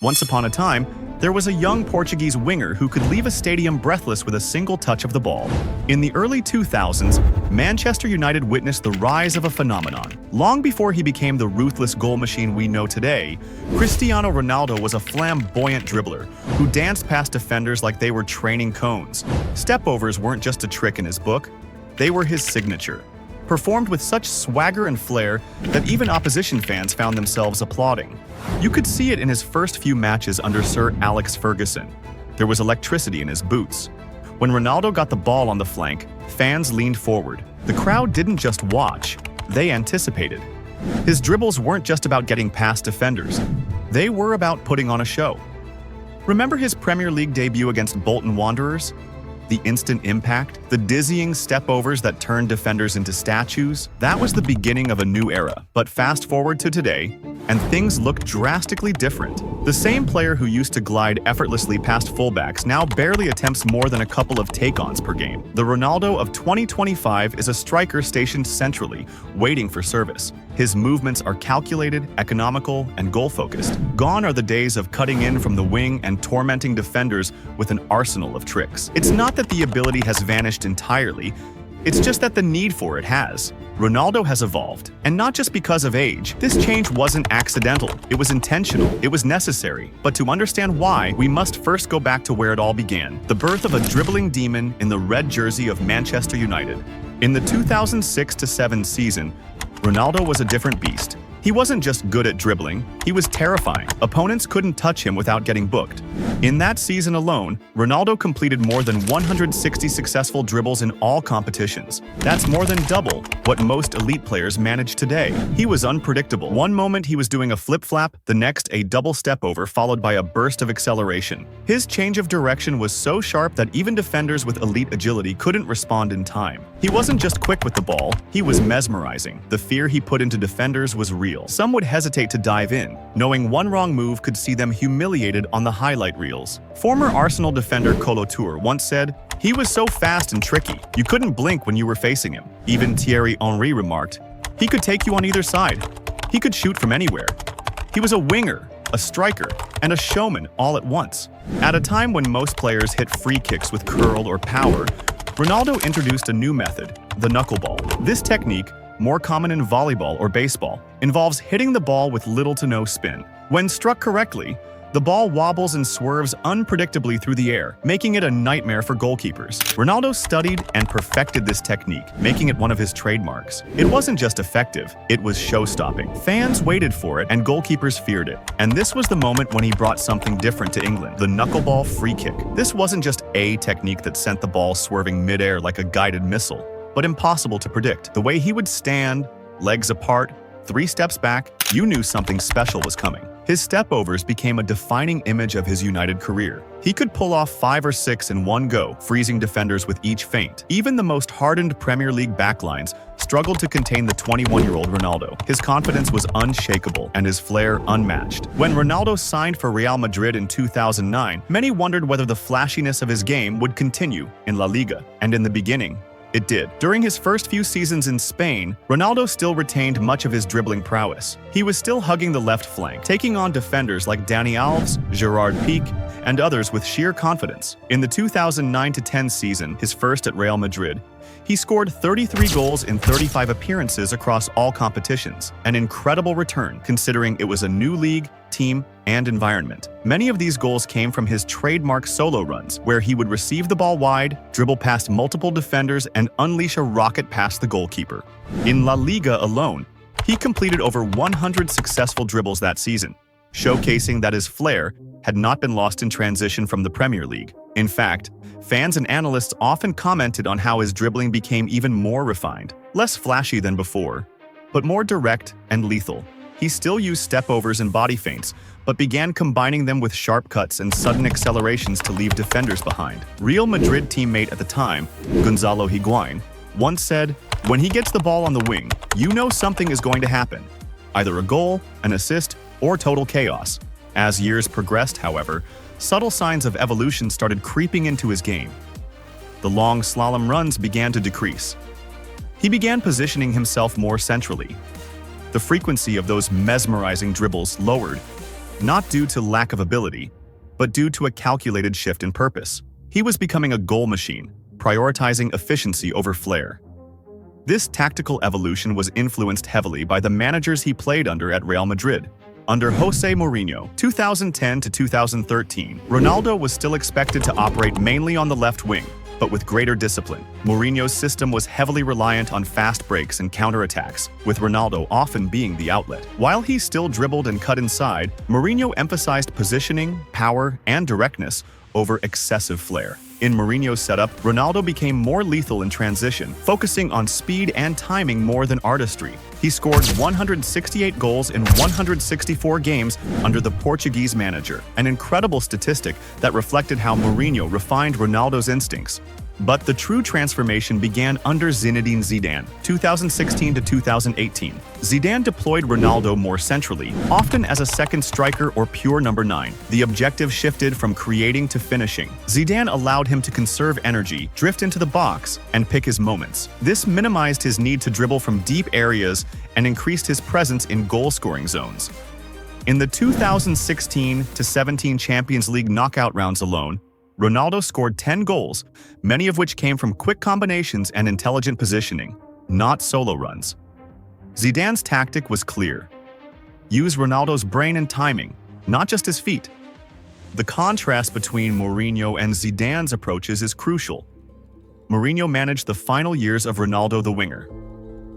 Once upon a time, there was a young Portuguese winger who could leave a stadium breathless with a single touch of the ball. In the early 2000s, Manchester United witnessed the rise of a phenomenon. Long before he became the ruthless goal machine we know today, Cristiano Ronaldo was a flamboyant dribbler who danced past defenders like they were training cones. Stepovers weren't just a trick in his book, they were his signature, performed with such swagger and flair that even opposition fans found themselves applauding. You could see it in his first few matches under Sir Alex Ferguson. There was electricity in his boots. When Ronaldo got the ball on the flank, fans leaned forward. The crowd didn't just watch, they anticipated. His dribbles weren't just about getting past defenders, they were about putting on a show. Remember his Premier League debut against Bolton Wanderers? The instant impact, the dizzying stepovers that turned defenders into statues? That was the beginning of a new era. But fast forward to today, and things look drastically different. The same player who used to glide effortlessly past fullbacks now barely attempts more than a couple of take-ons per game. The Ronaldo of 2025 is a striker stationed centrally, waiting for service. His movements are calculated, economical, and goal-focused. Gone are the days of cutting in from the wing and tormenting defenders with an arsenal of tricks. It's not that the ability has vanished entirely, it's just that the need for it has. Ronaldo has evolved, and not just because of age. This change wasn't accidental, it was intentional, it was necessary. But to understand why, we must first go back to where it all began, the birth of a dribbling demon in the red jersey of Manchester United. In the 2006-07 season, Ronaldo was a different beast. He wasn't just good at dribbling, he was terrifying. Opponents couldn't touch him without getting booked. In that season alone, Ronaldo completed more than 160 successful dribbles in all competitions. That's more than double what most elite players manage today. He was unpredictable. One moment he was doing a flip-flap, the next a double step-over followed by a burst of acceleration. His change of direction was so sharp that even defenders with elite agility couldn't respond in time. He wasn't just quick with the ball, he was mesmerizing. The fear he put into defenders was real. Some would hesitate to dive in, knowing one wrong move could see them humiliated on the highlight reels. Former Arsenal defender Kolo Toure once said, "He was so fast and tricky, you couldn't blink when you were facing him." Even Thierry Henry remarked, "He could take you on either side. He could shoot from anywhere." He was a winger, a striker, and a showman all at once. At a time when most players hit free kicks with curl or power, Ronaldo introduced a new method, the knuckleball. This technique, more common in volleyball or baseball, involves hitting the ball with little to no spin. When struck correctly, the ball wobbles and swerves unpredictably through the air, making it a nightmare for goalkeepers. Ronaldo studied and perfected this technique, making it one of his trademarks. It wasn't just effective, it was show-stopping. Fans waited for it and goalkeepers feared it. And this was the moment when he brought something different to England, the knuckleball free kick. This wasn't just a technique that sent the ball swerving mid-air like a guided missile, but impossible to predict. The way he would stand, legs apart, 3 steps back, you knew something special was coming. His stepovers became a defining image of his United career. He could pull off 5 or 6 in one go, freezing defenders with each feint. Even the most hardened Premier League backlines struggled to contain the 21-year-old Ronaldo. His confidence was unshakable and his flair unmatched. When Ronaldo signed for Real Madrid in 2009, many wondered whether the flashiness of his game would continue in La Liga, and in the beginning, it did. During his first few seasons in Spain, Ronaldo still retained much of his dribbling prowess. He was still hugging the left flank, taking on defenders like Dani Alves, Gerard Piqué, and others with sheer confidence. In the 2009-10 season, his first at Real Madrid, he scored 33 goals in 35 appearances across all competitions, an incredible return considering it was a new league, team, and environment. Many of these goals came from his trademark solo runs, where he would receive the ball wide, dribble past multiple defenders, and unleash a rocket past the goalkeeper. In La Liga alone, he completed over 100 successful dribbles that season, showcasing that his flair had not been lost in transition from the Premier League. In fact, fans and analysts often commented on how his dribbling became even more refined, less flashy than before, but more direct and lethal. He still used stepovers and body feints, but began combining them with sharp cuts and sudden accelerations to leave defenders behind. Real Madrid teammate at the time, Gonzalo Higuain, once said, "When he gets the ball on the wing, you know something is going to happen. Either a goal, an assist, or total chaos." As years progressed, however, subtle signs of evolution started creeping into his game. The long slalom runs began to decrease. He began positioning himself more centrally. The frequency of those mesmerizing dribbles lowered, not due to lack of ability, but due to a calculated shift in purpose. He was becoming a goal machine, prioritizing efficiency over flair. This tactical evolution was influenced heavily by the managers he played under at Real Madrid. Under Jose Mourinho, 2010 to 2013, Ronaldo was still expected to operate mainly on the left wing, but with greater discipline. Mourinho's system was heavily reliant on fast breaks and counterattacks, with Ronaldo often being the outlet. While he still dribbled and cut inside, Mourinho emphasized positioning, power, and directness over excessive flair. In Mourinho's setup, Ronaldo became more lethal in transition, focusing on speed and timing more than artistry. He scored 168 goals in 164 games under the Portuguese manager, an incredible statistic that reflected how Mourinho refined Ronaldo's instincts. But the true transformation began under Zinedine Zidane, 2016 to 2018. Zidane deployed Ronaldo more centrally, often as a second striker or pure number 9. The objective shifted from creating to finishing. Zidane allowed him to conserve energy, drift into the box, and pick his moments. This minimized his need to dribble from deep areas and increased his presence in goal-scoring zones. In the 2016-17 Champions League knockout rounds alone, Ronaldo scored 10 goals, many of which came from quick combinations and intelligent positioning, not solo runs. Zidane's tactic was clear. Use Ronaldo's brain and timing, not just his feet. The contrast between Mourinho and Zidane's approaches is crucial. Mourinho managed the final years of Ronaldo the winger.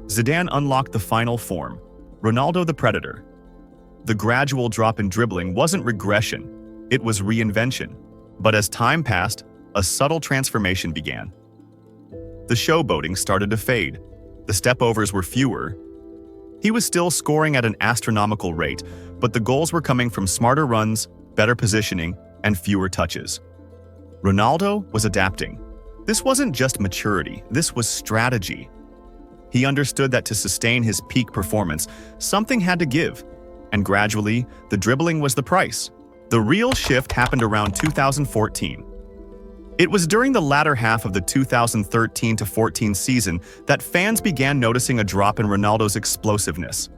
Zidane unlocked the final form, Ronaldo the predator. The gradual drop in dribbling wasn't regression, it was reinvention. But as time passed, a subtle transformation began. The showboating started to fade. The stepovers were fewer. He was still scoring at an astronomical rate, but the goals were coming from smarter runs, better positioning, and fewer touches. Ronaldo was adapting. This wasn't just maturity, this was strategy. He understood that to sustain his peak performance, something had to give, and gradually, the dribbling was the price. The real shift happened around 2014. It was during the latter half of the 2013-14 season that fans began noticing a drop in Ronaldo's explosiveness.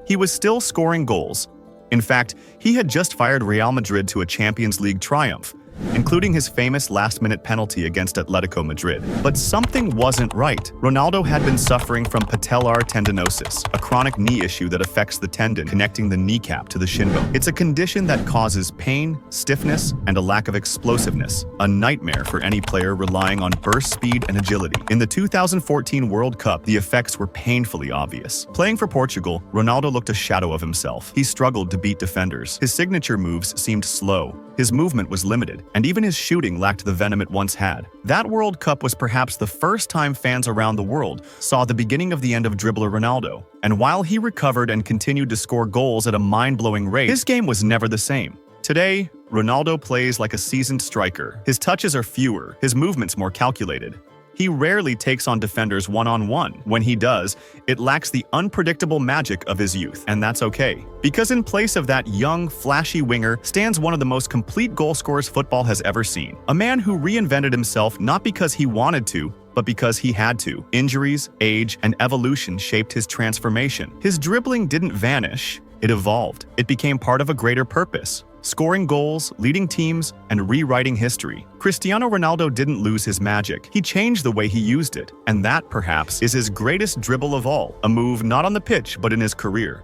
He was still scoring goals. In fact, he had just fired Real Madrid to a Champions League triumph, including his famous last-minute penalty against Atletico Madrid. But something wasn't right. Ronaldo had been suffering from patellar tendinosis, a chronic knee issue that affects the tendon connecting the kneecap to the shin bone. It's a condition that causes pain, stiffness, and a lack of explosiveness, a nightmare for any player relying on burst speed and agility. In the 2014 World Cup, the effects were painfully obvious. Playing for Portugal, Ronaldo looked a shadow of himself. He struggled to beat defenders. His signature moves seemed slow. His movement was limited, and even his shooting lacked the venom it once had. That World Cup was perhaps the first time fans around the world saw the beginning of the end of dribbler Ronaldo. And while he recovered and continued to score goals at a mind-blowing rate, his game was never the same. Today, Ronaldo plays like a seasoned striker. His touches are fewer, his movements more calculated. He rarely takes on defenders one-on-one. When he does, it lacks the unpredictable magic of his youth, and that's okay. Because in place of that young, flashy winger stands one of the most complete goal scorers football has ever seen. A man who reinvented himself not because he wanted to, but because he had to. Injuries, age, and evolution shaped his transformation. His dribbling didn't vanish, it evolved. It became part of a greater purpose. Scoring goals, leading teams, and rewriting history. Cristiano Ronaldo didn't lose his magic. He changed the way he used it, and that, perhaps, is his greatest dribble of all, a move not on the pitch but in his career.